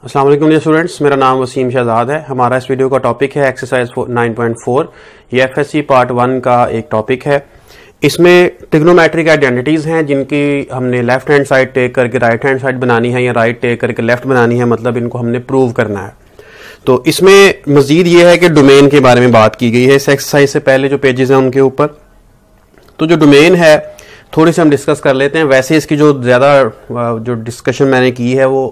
अस्सलाम वालेकुम dear students, मेरा नाम वसीम शहजाद है। हमारा इस वीडियो का टॉपिक है एक्सरसाइज 9.4। ये एफएससी पार्ट 1 का एक टॉपिक है। इसमें ट्रिग्नोमेट्रिक आइडेंटिटीज हैं जिनकी हमने लेफ्ट हैंड साइड टेक करके राइट हैंड साइड बनानी है या राइट टेक करके लेफ्ट बनानी है, मतलब इनको हमने प्रूव करना है। तो इसमें मजीद ये है कि डोमेन के बारे में बात की गई है इस एक्सरसाइज से पहले जो पेजेस हैं उनके ऊपर। तो जो डोमेन है थोड़ी सी हम डिस्कस कर लेते हैं। वैसे इसकी जो ज़्यादा जो डिस्कशन मैंने की है वो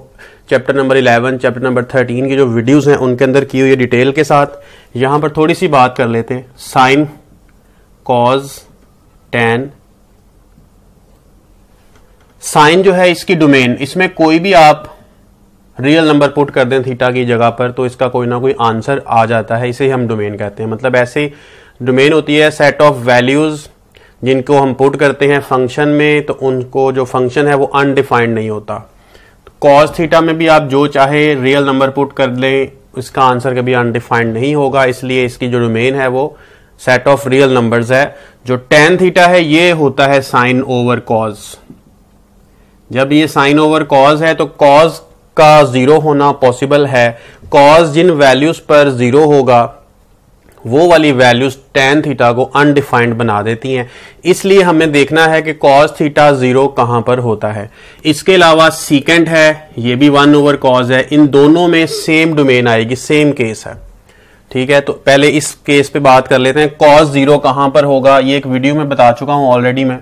चैप्टर नंबर 11, चैप्टर नंबर 13 की जो वीडियोस हैं उनके अंदर की हुई है डिटेल के साथ। यहाँ पर थोड़ी सी बात कर लेते हैं। Sign, cause, tan. साइन जो है इसकी डोमेन, इसमें कोई भी आप रियल नंबर पुट कर दें थीटा की जगह पर तो इसका कोई ना कोई आंसर आ जाता है, इसे हम डोमेन कहते हैं। मतलब ऐसे डोमेन होती है सेट ऑफ वैल्यूज जिनको हम पुट करते हैं फंक्शन में, तो उनको जो फंक्शन है वो अनडिफाइंड नहीं होता। कॉस थीटा में भी आप जो चाहे रियल नंबर पुट कर लें, इसका आंसर कभी अनडिफाइंड नहीं होगा, इसलिए इसकी जो डोमेन है वो सेट ऑफ रियल नंबर्स है। जो टैन थीटा है ये होता है साइन ओवर कॉज। जब ये साइन ओवर कॉज है तो कॉज का जीरो होना पॉसिबल है। कॉज जिन वैल्यूज पर जीरो होगा वो वाली वैल्यूज टैन थीटा को अनडिफाइंड बना देती हैं, इसलिए हमें देखना है कि कॉस थीटा जीरो कहां पर होता है। इसके अलावा सीकेंट है, ये भी 1 ओवर कॉज है। इन दोनों में सेम डोमेन आएगी, सेम केस है। ठीक है, तो पहले इस केस पे बात कर लेते हैं। कॉस जीरो कहां पर होगा, ये एक वीडियो में बता चुका हूं ऑलरेडी मैं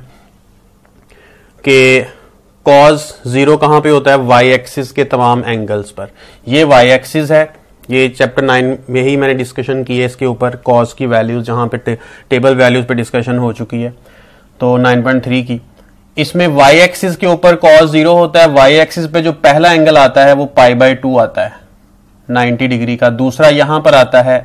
कि कॉस जीरो कहां पे होता है, वाई एक्सिस के तमाम एंगल्स पर। ये वाई एक्सिस है, ये चैप्टर 9 में ही मैंने डिस्कशन की है इसके ऊपर, कॉस की वैल्यूज जहां पे टेबल वैल्यूज पे डिस्कशन हो चुकी है, तो 9.3 की। इसमें वाई एक्सिस के ऊपर कॉस जीरो होता है। वाई एक्सिस पे जो पहला एंगल आता है वो π/2 आता है 90 डिग्री का। दूसरा यहां पर आता है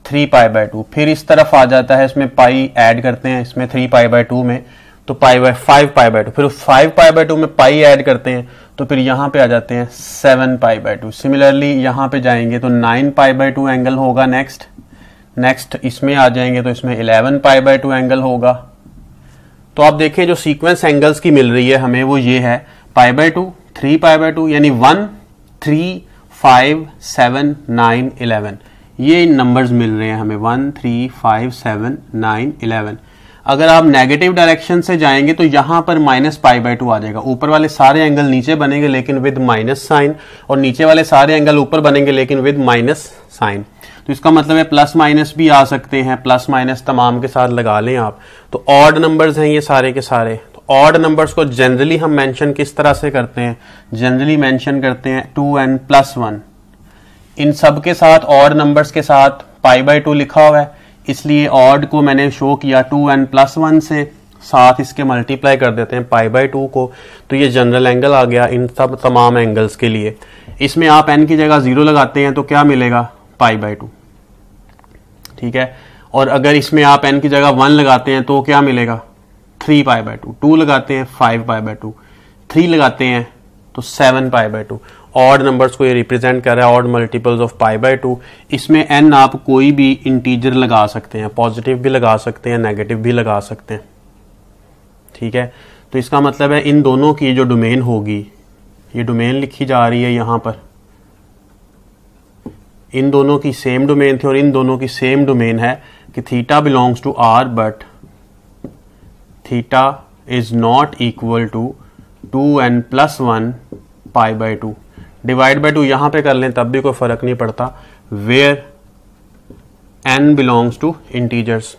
3π/2। फिर इस तरफ आ जाता है, इसमें पाई ऐड करते हैं इसमें 3π/2 में, तो 5π/2। फिर 5π/2 में पाई ऐड करते हैं तो फिर यहां पे आ जाते हैं 7π/2। सिमिलरली यहां पे जाएंगे तो 9π/2 एंगल होगा। नेक्स्ट इसमें आ जाएंगे तो इसमें 11π/2 एंगल होगा। तो आप देखें जो सीक्वेंस एंगल्स की मिल रही है हमें वो ये है π/2, 3π/2, यानी 1, 3, 5, 7, 9, 11। ये नंबर्स मिल रहे हैं हमें 1, 3, 5, 7, 9, 11। अगर आप नेगेटिव डायरेक्शन से जाएंगे तो यहां पर -π/2 आ जाएगा। ऊपर वाले सारे एंगल नीचे बनेंगे लेकिन विद माइनस साइन, और नीचे वाले सारे एंगल ऊपर बनेंगे लेकिन विद माइनस साइन। तो इसका मतलब है प्लस माइनस भी आ सकते हैं, प्लस माइनस तमाम के साथ लगा लें आप। तो ऑड नंबर्स हैं ये सारे के सारे। तो ऑड नंबर्स को जनरली हम मेंशन किस तरह से करते हैं, जनरली मेंशन करते हैं 2n+1। इन सब के साथ ऑड नंबर्स के साथ π/2 लिखा हुआ है, इसलिए ऑड को मैंने शो किया 2n+1 से, साथ इसके मल्टीप्लाई कर देते हैं π/2 को, तो ये जनरल एंगल आ गया इन सब तमाम एंगल्स के लिए। इसमें आप n की जगह 0 लगाते हैं तो क्या मिलेगा, π/2। ठीक है, और अगर इसमें आप n की जगह 1 लगाते हैं तो क्या मिलेगा, 3π/2। 2 लगाते हैं 5π/2, 3 लगाते हैं तो 7π/2। ऑड नंबर्स को ये रिप्रेजेंट कर रहा है, ऑड मल्टीपल्स ऑफ π/2। इसमें n आप कोई भी इंटीजर लगा सकते हैं, पॉजिटिव भी लगा सकते हैं, नेगेटिव भी लगा सकते हैं। ठीक है, तो इसका मतलब है इन दोनों की जो डोमेन होगी, ये डोमेन लिखी जा रही है यहां पर, इन दोनों की सेम डोमेन थी और इन दोनों की सेम डोमेन है कि theta belongs to r but theta is not equal to 2n+1 π/2। Divide by 2 यहां पे कर लें तब भी कोई फर्क नहीं पड़ता, where n belongs to integers.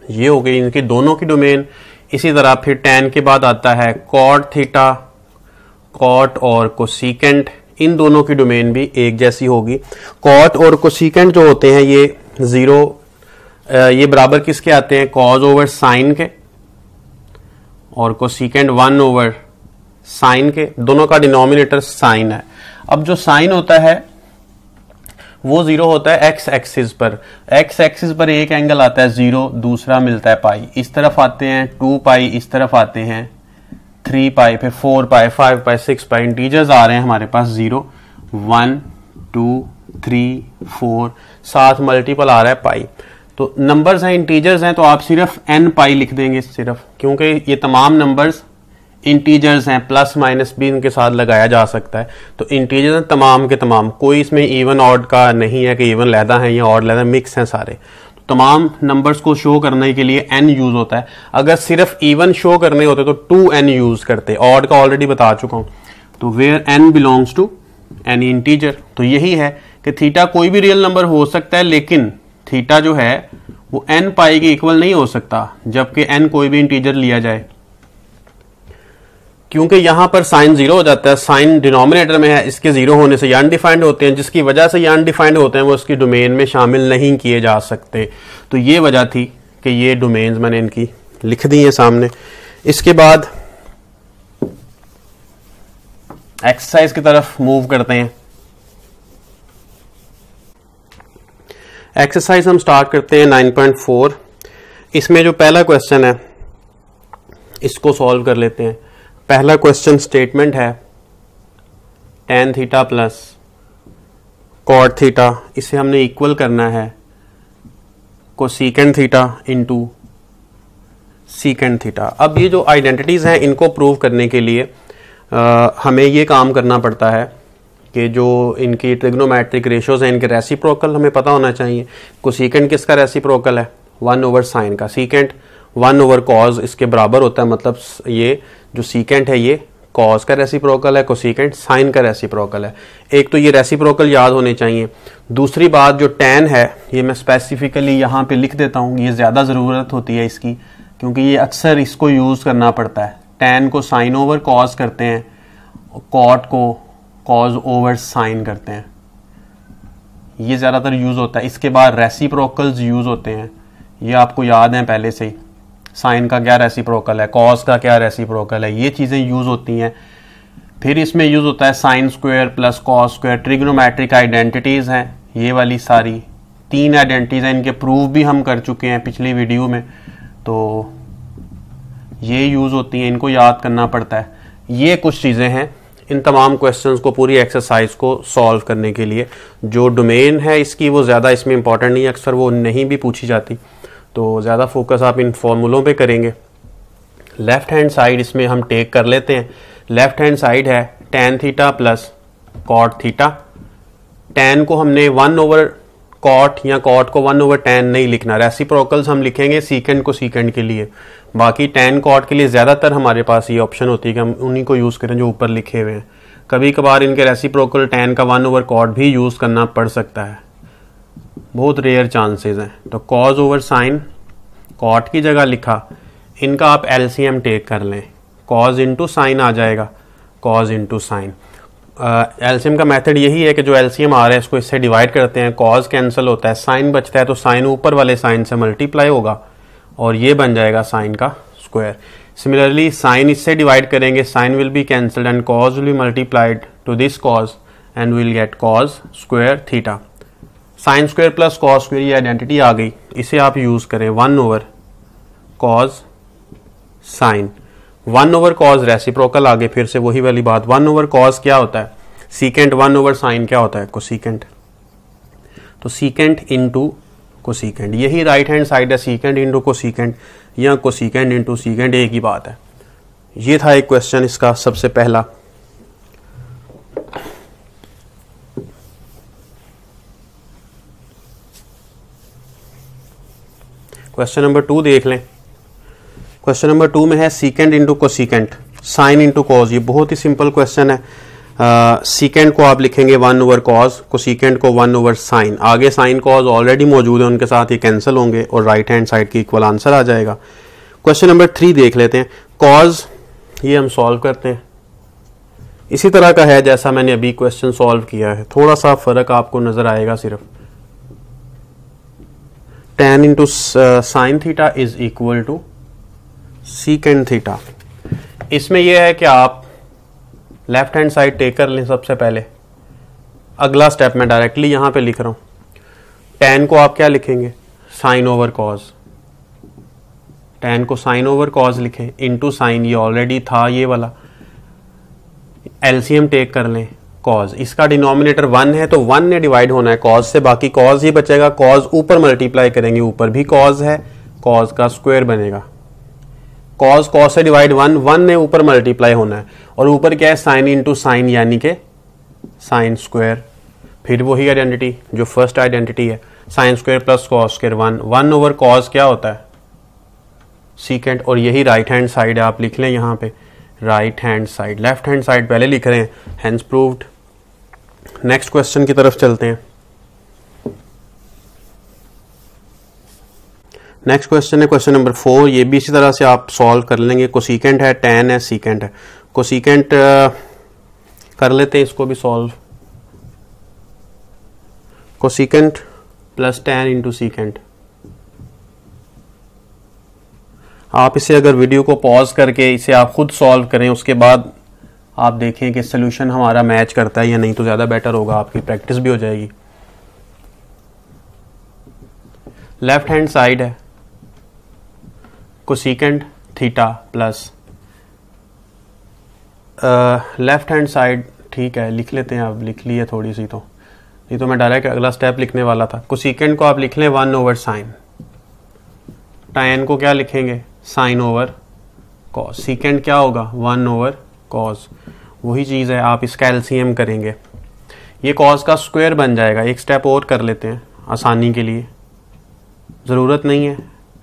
ये हो गई इनकी दोनों की डोमेन। इसी तरह फिर tan के बाद आता है कॉट थीटा, कॉट और कोसिकेंट। इन दोनों की डोमेन भी एक जैसी होगी। कॉट और कोसिकेंट जो होते हैं ये 0, ये बराबर किसके आते हैं, कॉज ओवर साइन के, और कोसिकेंट 1 ओवर साइन के। दोनों का डिनोमिनेटर साइन है। अब जो साइन होता है वो 0 होता है एक्स एक्सिस पर। एक्स एक्सिस पर एक एंगल आता है 0, दूसरा मिलता है पाई। इस तरफ आते हैं 2π, इस तरफ आते हैं 3π, फिर 4π, 5π, 6π। इंटीजर्स आ रहे हैं हमारे पास 0, 1, 2, 3, 4, साथ मल्टीपल आ रहा है पाई। तो नंबर्स हैं, इंटीजर्स हैं, तो आप सिर्फ n पाई लिख देंगे सिर्फ, क्योंकि ये तमाम नंबर्स इंटीजर्स हैं, प्लस माइनस भी इनके साथ लगाया जा सकता है। तो इंटीजर्स हैं तमाम के तमाम, कोई इसमें इवन ऑड का नहीं है कि इवन लैदा है या ऑड लैदा, मिक्स हैं सारे। तो तमाम नंबर्स को शो करने के लिए n यूज होता है। अगर सिर्फ इवन शो करने होते तो 2n यूज करते, ऑड का ऑलरेडी बता चुका हूं। तो where n belongs to any integer, तो यही है कि थीटा कोई भी रियल नंबर हो सकता है, लेकिन थीटा जो है वो n पाई के इक्वल नहीं हो सकता, जबकि n कोई भी इंटीजर लिया जाए, क्योंकि यहां पर साइन जीरो हो जाता है, साइन डिनोमिनेटर में है, इसके जीरो होने से ये अनडिफाइंड होते हैं, जिसकी वजह से ये अनडिफाइंड होते हैं वो उसकी डोमेन में शामिल नहीं किए जा सकते। तो ये वजह थी कि ये डोमेन्स मैंने इनकी लिख दी है सामने। इसके बाद एक्सरसाइज की तरफ मूव करते हैं। एक्सरसाइज हम स्टार्ट करते हैं 9.4। इसमें जो पहला क्वेश्चन है इसको सॉल्व कर लेते हैं। पहला क्वेश्चन स्टेटमेंट है tan theta plus cot theta, इसे हमने इक्वल करना है cosecant theta into secant theta. अब ये जो आइडेंटिटीज हैं इनको प्रूव करने के लिए हमें ये काम करना पड़ता है कि जो इनकी ट्रिग्नोमेट्रिक रेशियोज हैं इनके रेसिप्रोकल हमें पता होना चाहिए। कोसेकेंट किसका रेसिप्रोकल है? 1/sin का। सीकेंट 1/cos इसके बराबर होता है, मतलब ये जो सीकेंट है ये कॉस का रेसिप्रोकल है, कोसेकेंट साइन का रेसिप्रोकल है। एक तो ये रेसिप्रोकल याद होने चाहिए। दूसरी बात जो tan है ये मैं स्पेसिफिकली यहाँ पे लिख देता हूँ, ये ज़्यादा ज़रूरत होती है इसकी, क्योंकि ये अक्सर इसको यूज़ करना पड़ता है। tan को sin ओवर cos करते हैं, cot को cos ओवर sin करते हैं, ये ज़्यादातर यूज़ होता है। इसके बाद रेसिप्रोकल्स यूज़ होते हैं, ये आपको याद हैं पहले से ही। साइन का क्या रेसिप्रोकल है, कॉस का क्या रेसिप्रोकल है, ये चीज़ें यूज़ होती हैं। फिर इसमें यूज़ होता है sine square plus cos square. Trigonometric identities हैं ये वाली सारी, 3 आइडेंटिटीज़ हैं, इनके प्रूफ भी हम कर चुके हैं पिछली वीडियो में। तो ये यूज़ होती हैं, इनको याद करना पड़ता है। ये कुछ चीज़ें हैं इन तमाम क्वेश्चंस को, पूरी एक्सरसाइज को सॉल्व करने के लिए। जो डोमेन है इसकी वो ज़्यादा इसमें इंपॉर्टेंट नहीं है, अक्सर वो नहीं भी पूछी जाती, तो ज़्यादा फोकस आप इन फॉर्मूलों पे करेंगे। लेफ्ट हैंड साइड इसमें हम टेक कर लेते हैं। लेफ्ट हैंड साइड है tan theta plus cot theta. tan को हमने 1/cot या cot को 1/tan नहीं लिखना, रेसिप्रोकल्स हम लिखेंगे सीकेंट को सीकेंट के लिए। बाकी tan cot के लिए ज़्यादातर हमारे पास ये ऑप्शन होती है कि हम उन्हीं को यूज़ करें जो ऊपर लिखे हुए हैं। कभी कभार इनके रेसिप्रोकल tan का 1/cot भी यूज़ करना पड़ सकता है, बहुत रेयर चांसेस हैं। तो cos ओवर साइन, cot की जगह लिखा, इनका आप एलसीएम टेक कर लें, cos इंटू साइन आ जाएगा, cos इंटू साइन। एलसीएम का मेथड यही है कि जो एलसीएम आ रहा है इसको इससे डिवाइड करते हैं, cos कैंसिल होता है, साइन बचता है, तो साइन ऊपर वाले साइन से मल्टीप्लाई होगा और ये बन जाएगा साइन का स्क्वायर। सिमिलरली साइन इससे डिवाइड करेंगे, sine will be cancelled and cos will be multiplied to this cos and will get cos square theta. Sine square plus cos square ये आइडेंटिटी आ गई, इसे आप यूज करें 1/cos साइन। 1/cos रेसिप्रोकल आगे फिर से वही वाली बात, 1/cos क्या होता है? सीकेंट। 1/sin क्या होता है? कोसीकेंट। तो सीकेंट इंटू कोसीकेंट, यही राइट हैंड साइड है, सीकेंट इंटू कोसीकेंट या कोसीकेंट इंटू सीकेंट, एक ही बात है। ये था एक क्वेश्चन इसका सबसे पहला। क्वेश्चन नंबर 2 देख लें। क्वेश्चन नंबर 2 में है secant into cosecant, sign into cos. ये बहुत ही सिंपल क्वेश्चन है। सीकेंट को आप लिखेंगे 1/cos, कोसीकेंट को 1/sin। आगे साइन कॉस ऑलरेडी मौजूद है, उनके साथ ये कैंसिल होंगे और राइट हैंड साइड की इक्वल आंसर आ जाएगा। क्वेश्चन नंबर 3 देख लेते हैं। कॉस ये हम सॉल्व करते हैं, इसी तरह का है जैसा मैंने अभी क्वेश्चन सॉल्व किया है, थोड़ा सा फर्क आपको नजर आएगा सिर्फ। tan into sine theta is equal to secant theta. इसमें यह है कि आप लेफ्ट हैंड साइड टेक कर लें सबसे पहले। अगला स्टेप मैं डायरेक्टली यहां पे लिख रहा हूं। tan को आप क्या लिखेंगे? Sine over cos. tan को साइन ओवर कॉस लिखें इंटू साइन, ये ऑलरेडी था ये वाला। एलसीएम टेक कर लें कॉज, इसका डिनोमिनेटर 1 है तो 1 ने डिवाइड होना है कॉज से, बाकी कॉज ही बचेगा। कॉज ऊपर मल्टीप्लाई करेंगे, ऊपर भी कॉज है, कॉज का स्क्वायर बनेगा। कॉस से डिवाइड 1 ने ऊपर मल्टीप्लाई होना है, और ऊपर क्या है साइन इंटू साइन यानी कि साइन स्क्वायर। फिर वही आइडेंटिटी जो फर्स्ट आइडेंटिटी है, sine square plus cos square 1 over cos क्या होता है सीकेंट, और यही राइट हैंड साइड है। आप लिख लें यहाँ पे right hand side, left hand side पहले लिख रहे हैं, हेंस प्रूव्ड। नेक्स्ट क्वेश्चन की तरफ चलते हैं। नेक्स्ट क्वेश्चन है क्वेश्चन नंबर 4। ये भी इसी तरह से आप सॉल्व कर लेंगे। कोसिकेंट है, tan है, सीकेंट है। कोसिकेंट कर लेते हैं इसको भी solve. Cosecant plus tan into secant. आप इसे अगर वीडियो को पॉज करके इसे आप खुद सॉल्व करें, उसके बाद आप देखें कि सोल्यूशन हमारा मैच करता है या नहीं, तो ज़्यादा बेटर होगा, आपकी प्रैक्टिस भी हो जाएगी। लेफ्ट हैंड साइड है cosecant theta plus left hand side, ठीक है लिख लेते हैं। अब लिख लिए थोड़ी सी, तो नहीं तो मैं डायरेक्ट अगला स्टेप लिखने वाला था। कोसिकेंट को आप लिख लें 1 ओवर साइन, tan को क्या लिखेंगे साइन ओवर कॉस, सीकेंट क्या होगा 1 ओवर कॉस। वही चीज़ है, आप इसका एलसीएम करेंगे, ये कॉस का स्क्वायर बन जाएगा। एक स्टेप और कर लेते हैं आसानी के लिए, ज़रूरत नहीं है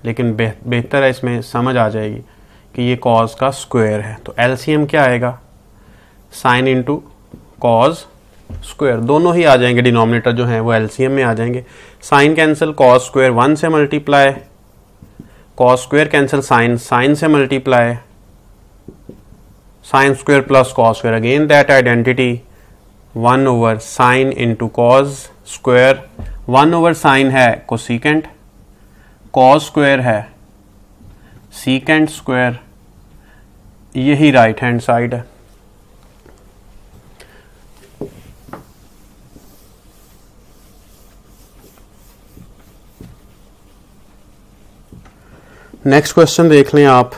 लेकिन बेहतर है, इसमें समझ आ जाएगी कि ये कॉस का स्क्वायर है। तो एलसीएम क्या आएगा साइन इंटू कॉस स्क्वायर, दोनों ही आ जाएंगे, डिनोमिनेटर जो है वो एलसीएम में आ जाएंगे। साइन कैंसिल, कॉस स्क्वायर 1 से multiply, cos square cancel sine, sine से multiply, sine square plus cos square, again that identity 1 over sine into cos square. 1 over sine है कोसिकेंट, कॉस स्क्वायर है secant square, यही right hand side है। Next question देख लें आप।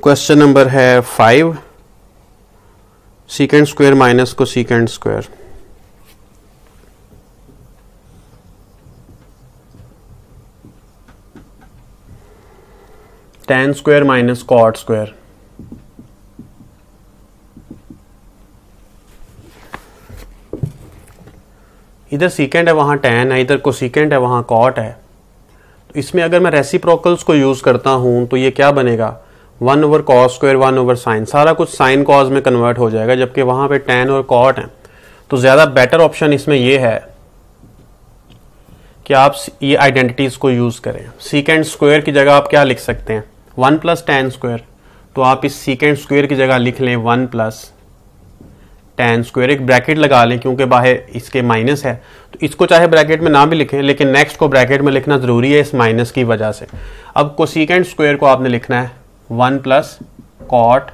Question number है 5, secant square minus cosecant square. tan square minus cot square. इधर secant है वहां tan है, इधर कोसिकेंट है वहां कॉट है। तो इसमें अगर मैं रेसिप्रोकल्स को यूज करता हूं तो ये क्या बनेगा 1 over cos square 1 over sine, सारा कुछ साइन कॉस में कन्वर्ट हो जाएगा, जबकि वहां पे tan और कॉट है। तो ज्यादा बेटर ऑप्शन इसमें यह है कि आप ये आइडेंटिटीज को यूज करें। सीकेंट स्क्वायर की जगह आप क्या लिख सकते हैं 1 प्लस tan स्क्वायर, तो आप इस सीकेंट स्क्वायर की जगह लिख लें 1 प्लस tan स्क्वायर, एक ब्रैकेट लगा लें क्योंकि बाहर इसके माइनस है, तो इसको चाहे ब्रैकेट में ना भी लिखें लेकिन नेक्स्ट को ब्रैकेट में लिखना जरूरी है इस माइनस की वजह से। अब कोसिकेंट स्क्वायर को आपने लिखना है 1 प्लस कॉट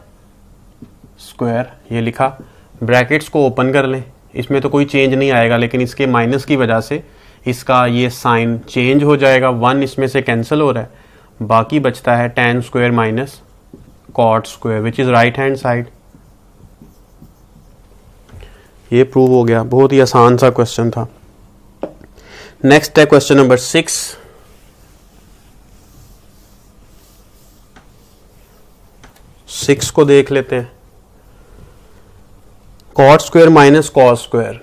स्क्वायर, ये लिखा, ब्रैकेट्स को ओपन कर लें, इसमें तो कोई चेंज नहीं आएगा लेकिन इसके माइनस की वजह से इसका ये साइन चेंज हो जाएगा, 1 इसमें से कैंसिल हो रहा है, बाकी बचता है tan square minus cot square which is right hand side. ये प्रूव हो गया, बहुत ही आसान सा क्वेश्चन था। नेक्स्ट है क्वेश्चन नंबर 6। सिक्स को देख लेते हैं। Cot square minus cos square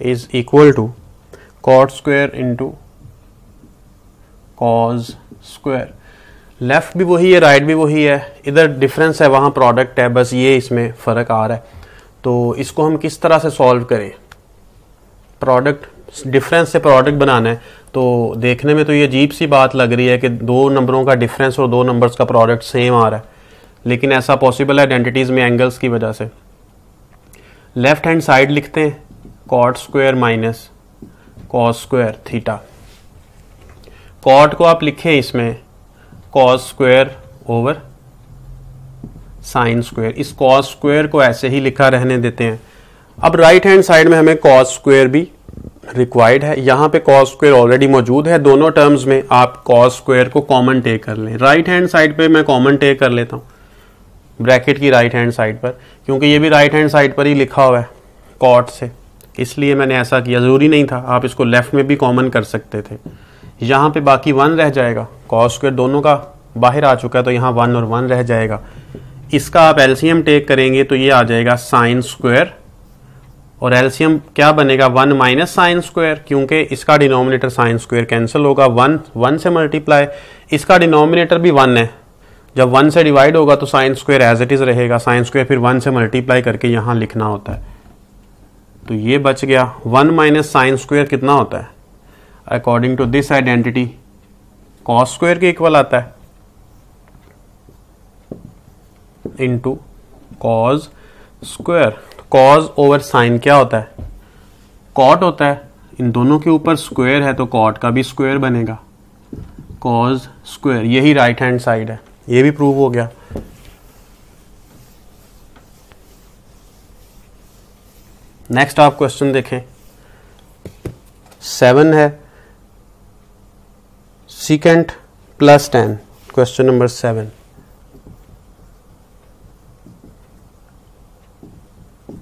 is equal to cot square into cos square. Left भी वही है, राइट भी वही है, इधर डिफरेंस है वहां प्रोडक्ट है, बस ये इसमें फर्क आ रहा है। तो इसको हम किस तरह से सॉल्व करें, प्रोडक्ट डिफरेंस से प्रोडक्ट बनाना है, तो देखने में तो ये अजीब सी बात लग रही है कि 2 नंबरों का डिफरेंस और 2 नंबर्स का प्रोडक्ट सेम आ रहा है, लेकिन ऐसा पॉसिबल है आइडेंटिटीज में एंगल्स की वजह से। लेफ्ट हैंड साइड लिखते हैं cot square minus cos square theta. Cot को आप लिखें इसमें cos square over sine square, इस कॉस स्क्वायर को ऐसे ही लिखा रहने देते हैं। अब राइट हैंड साइड में हमें कॉस स्क्वायर भी रिक्वायर्ड है, यहां पे कॉस स्क्वायर ऑलरेडी मौजूद है, दोनों टर्म्स में आप कॉस स्क्वायर को कॉमन टेक कर लें। राइट हैंड साइड पे मैं कॉमन टेक कर लेता हूं ब्रैकेट की राइट हैंड साइड पर, क्योंकि ये भी राइट हैंड साइड पर ही लिखा हुआ है कॉट से, इसलिए मैंने ऐसा किया, जरूरी नहीं था, आप इसको लेफ्ट में भी कॉमन कर सकते थे। यहां पे बाकी 1 रह जाएगा कॉस स्क्वायर दोनों का बाहर आ चुका है तो यहाँ 1 और 1 रह जाएगा। इसका आप एलसीएम टेक करेंगे तो ये आ जाएगा साइन स्क्वायर, और एलसीएम क्या बनेगा 1 माइनस साइन स्क्वायर, क्योंकि इसका डिनोमिनेटर साइन स्क्वायर कैंसिल होगा, 1 से मल्टीप्लाई, इसका डिनोमिनेटर भी 1 है, जब 1 से डिवाइड होगा तो sine square as it is रहेगा, साइन स्क्वायर फिर 1 से मल्टीप्लाई करके यहाँ लिखना होता है। तो ये बच गया 1 माइनस साइन स्क्वायर कितना होता है, according to this identity cos square के इक्वल आता है, into cos square. Cos over sine क्या होता है, कॉट होता है, इन दोनों के ऊपर स्क्वायर है तो कॉट का भी स्क्वायर बनेगा, कॉस स्क्वायर। यही राइट हैंड साइड है, ये भी प्रूव हो गया। नेक्स्ट आप क्वेश्चन देखें, 7 है, secant plus tan, question number 7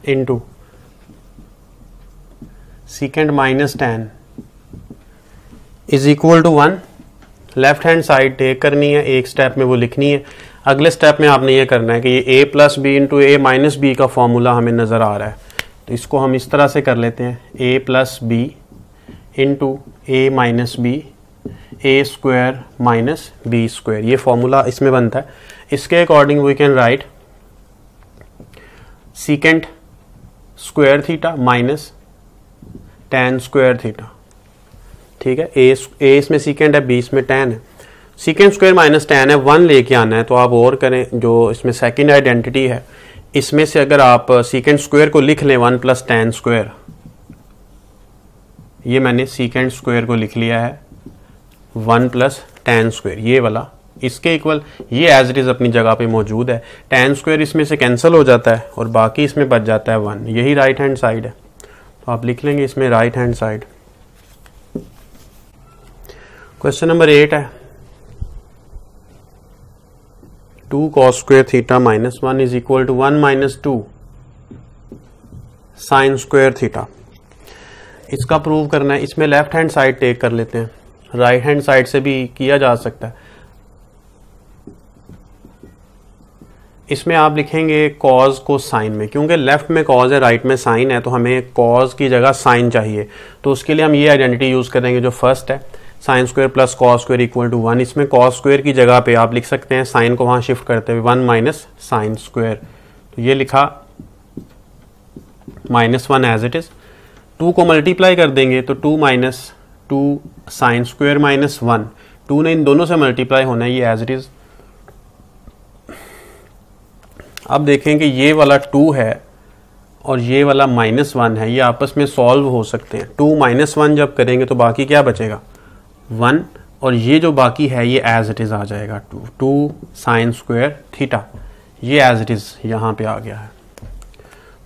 into secant minus tan is equal to 1। Left hand side take करनी है, एक स्टेप में वो लिखनी है, अगले स्टेप में आपने ये करना है कि ये a plus B into A minus B का फॉर्मूला हमें नज़र आ रहा है, तो इसको हम इस तरह से कर लेते हैं, a plus B into A minus B A square minus B square, ये फॉर्मूला इसमें बनता है। इसके according we can write secant square theta minus tan square theta, ठीक है। ए इसमें सीकेंट है, बी इसमें tan है, सीकेंट स्क्वायर माइनस tan है, 1 लेके आना है, तो आप और करें, जो इसमें सेकंड आइडेंटिटी है इसमें से अगर आप सीकेंट स्क्वायर को लिख लें 1 प्लस tan स्क्वायर, ये मैंने सीकेंट स्क्वायर को लिख लिया है 1 प्लस tan स्क्वायर, ये वाला इसके इक्वल, ये एज इट इज अपनी जगह पे मौजूद है, tan स्क्वायर इसमें से कैंसिल हो जाता है और बाकी इसमें बच जाता है 1, यही राइट हैंड साइड है, तो आप लिख लेंगे इसमें right hand side. Question number 8 है, 2 cos square theta minus 1 is equal to 1 minus 2 sine square theta. इसका प्रूव करना है, इसमें लेफ्ट हैंड साइड टेक कर लेते हैं, राइट हैंड साइड से भी किया जा सकता है। इसमें आप लिखेंगे कॉज को साइन में, क्योंकि लेफ्ट में कॉज है राइट में साइन है, तो हमें कॉज की जगह साइन चाहिए, तो उसके लिए हम ये आइडेंटिटी यूज करेंगे जो फर्स्ट है, sine square plus cos square equal to 1। इसमें कॉस स्क्वायर की जगह पे आप लिख सकते हैं साइन को वहां शिफ्ट करते हुए 1 माइनस साइन स्क्वायर, तो ये लिखा -1 एज इट इज। 2 को मल्टीप्लाई कर देंगे तो 2 माइनस 2 साइन स्क्वायर माइनस 1, 2 ने इन दोनों से मल्टीप्लाई होना है, ये एज इट इज। अब देखें कि ये वाला 2 है और ये वाला -1 है, ये आपस में सॉल्व हो सकते हैं। 2 माइनस 1 जब करेंगे तो बाकी क्या बचेगा 1, और ये जो बाकी है ये एज इट इज आ जाएगा 2 साइन स्क्वायर थीटा, ये एज इट इज यहाँ पे आ गया है,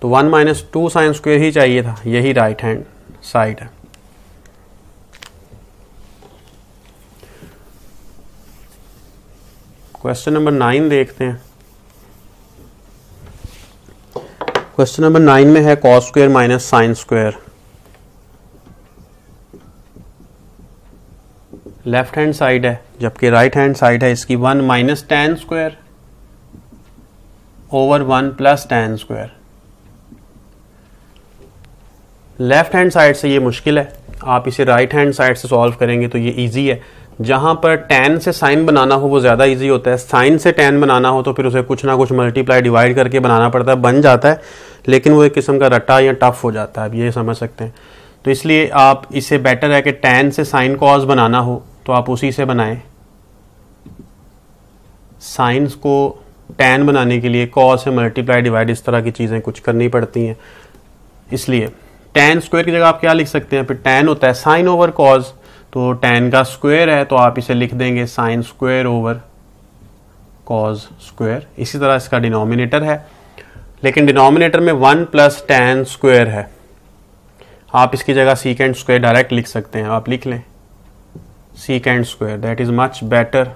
तो 1 माइनस 2 साइन स्क्वायर ही चाहिए था, यही राइट हैंड साइड है। क्वेश्चन नंबर 9 देखते हैं। क्वेश्चन नंबर 9 में है cos square minus sine square, left hand side है जबकि राइट हैंड साइड है इसकी 1 minus tan square over 1 plus tan square. Left hand side से ये मुश्किल है, आप इसे राइट हैंड साइड से सॉल्व करेंगे तो ये इजी है। जहां पर tan से साइन बनाना हो वो ज़्यादा इजी होता है, साइन से tan बनाना हो तो फिर उसे कुछ ना कुछ मल्टीप्लाई डिवाइड करके बनाना पड़ता है, बन जाता है लेकिन वो एक किस्म का रट्टा या टफ हो जाता है, अब ये समझ सकते हैं। तो इसलिए आप इससे बेटर है कि tan से साइन कॉस बनाना हो तो आप उसी से बनाएं, साइंस को tan बनाने के लिए कॉस से मल्टीप्लाई डिवाइड इस तरह की चीज़ें कुछ करनी पड़ती हैं, इसलिए tan स्क्वायर की जगह आप क्या लिख सकते हैं, फिर tan होता है साइन ओवर कॉस, तो tan का स्क्वायर है तो आप इसे लिख देंगे sine square over cos square. इसी तरह इसका डिनोमिनेटर है, लेकिन डिनोमिनेटर में 1 प्लस tan स्क्वायर है, आप इसकी जगह सीकेंट स्क्वायर डायरेक्ट लिख सकते हैं, आप लिख लें secant square, that is much better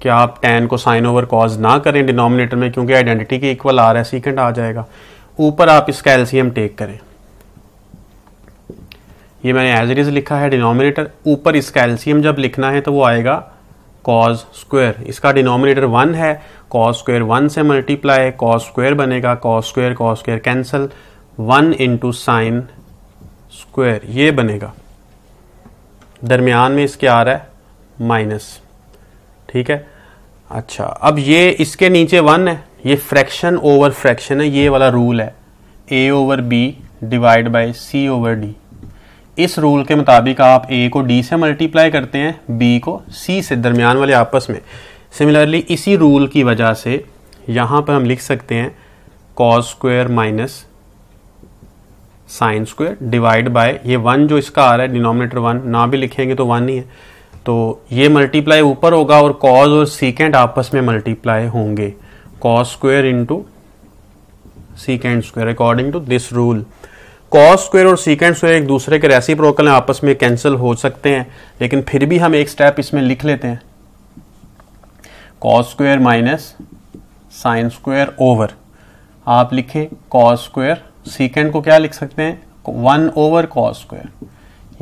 कि आप tan को साइन ओवर कॉस ना करें डिनोमिनेटर में, क्योंकि आइडेंटिटी के इक्वल आ रहा है, सीकेंट आ जाएगा। ऊपर आप इसका एलसीएम टेक करें, ये मैंने एज इट इज लिखा है डिनोमिनेटर, ऊपर इसका एलसीएम जब लिखना है तो वो आएगा कॉज स्क्वायर, इसका डिनोमिनेटर 1 है, कॉज स्क्वायर 1 से मल्टीप्लाई, कॉज स्क्वायर बनेगा, cause square cancel, 1 into sine square, ये बनेगा। दरमियान में इसके आ रहा है माइनस, ठीक है। अच्छा, अब ये इसके नीचे 1 है, ये फ्रैक्शन ओवर फ्रैक्शन है, ये वाला रूल है a over b divide by c over d। इस रूल के मुताबिक आप a को d से मल्टीप्लाई करते हैं, b को c से, दरमियान वाले आपस में। सिमिलरली इसी रूल की वजह से यहाँ पर हम लिख सकते हैं cos square minus sine square divide by ये 1 जो इसका आ रहा है डिनोमिनेटर 1, ना भी लिखेंगे तो 1 ही है, तो ये मल्टीप्लाई ऊपर होगा और कॉज और सीकेंट आपस में मल्टीप्लाई होंगे, cos square into secant square according to this rule. Cos square और सीकेंट स्क्वायर एक दूसरे के रेसिप्रोकल हैं, आपस में कैंसिल हो सकते हैं, लेकिन फिर भी हम एक स्टेप इसमें लिख लेते हैं, cos square minus sine square over, आप लिखें कॉस स्क्वायर, सीकेंट को क्या लिख सकते हैं 1 ओवर कॉस स्क्वायर,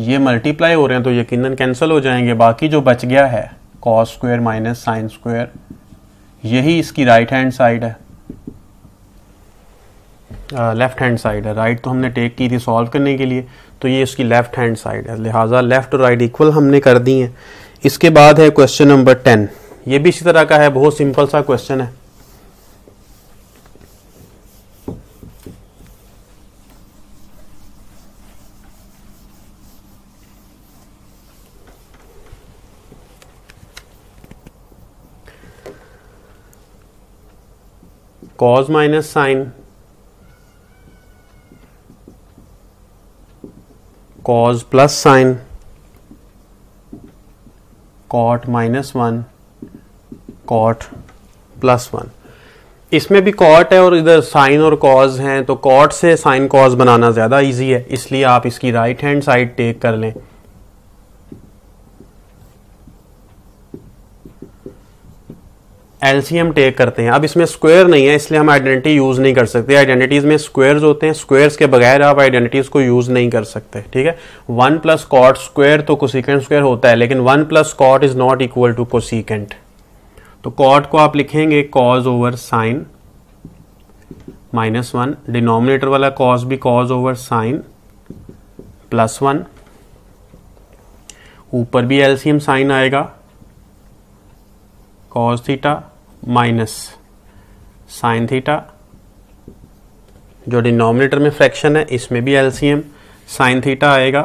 ये मल्टीप्लाई हो रहे हैं तो यकीनन कैंसिल हो जाएंगे, बाकी जो बच गया है cos square minus sine square, यही इसकी राइट हैंड साइड है, लेफ्ट हैंड साइड है। राइट तो हमने टेक की थी सॉल्व करने के लिए, तो ये इसकी लेफ्ट हैंड साइड है, लिहाजा लेफ्ट और राइट इक्वल हमने कर दी हैं। इसके बाद है क्वेश्चन नंबर 10, ये भी इसी तरह का है, बहुत सिंपल सा क्वेश्चन है। Cos minus sine, cos plus sine, cot minus 1, cot plus 1। इसमें भी कॉट है और इधर साइन और कॉज हैं, तो कॉट से साइन कॉज बनाना ज्यादा इजी है, इसलिए आप इसकी राइट हैंड साइड टेक कर लें। एलसीएम टेक करते हैं। अब इसमें स्क्वायर नहीं है इसलिए हम आइडेंटिटी यूज नहीं कर सकते, आइडेंटिटीज में स्क्वायर्स होते हैं, स्क्वायर्स के बगैर आप आइडेंटिटीज को यूज नहीं कर सकते, ठीक है। 1 प्लस कॉट स्क्वायर तो कोसिकेंट स्क्वायर होता है, लेकिन 1 plus cot is not equal to cosecant, तो कॉट को आप लिखेंगे cos over sine minus 1, denominator वाला कॉज भी कॉज ओवर साइन प्लस 1, ऊपर भी एलसीएम साइन आएगा, cos theta minus sine theta, जो डिनोमिनेटर में फ्रैक्शन है इसमें भी एलसीएम साइन थीटा आएगा,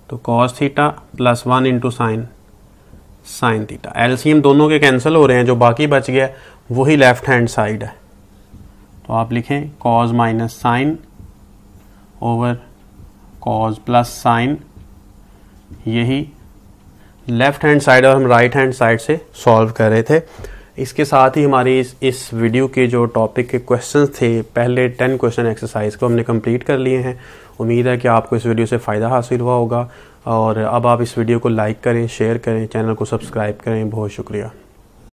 तो cos theta plus 1 into sine sine theta. LCM दोनों के कैंसिल हो रहे हैं, जो बाकी बच गया वही लेफ्ट हैंड साइड है, तो आप लिखें cos minus sine over cos plus sine, यही लेफ्ट हैंड साइड और हम राइट हैंड साइड से सॉल्व कर रहे थे। इसके साथ ही हमारी इस वीडियो के जो टॉपिक के क्वेश्चंस थे, पहले 10 क्वेश्चन एक्सरसाइज को हमने कंप्लीट कर लिए हैं। उम्मीद है कि आपको इस वीडियो से फ़ायदा हासिल हुआ होगा, और अब आप इस वीडियो को लाइक करें, शेयर करें, चैनल को सब्सक्राइब करें। बहुत शुक्रिया।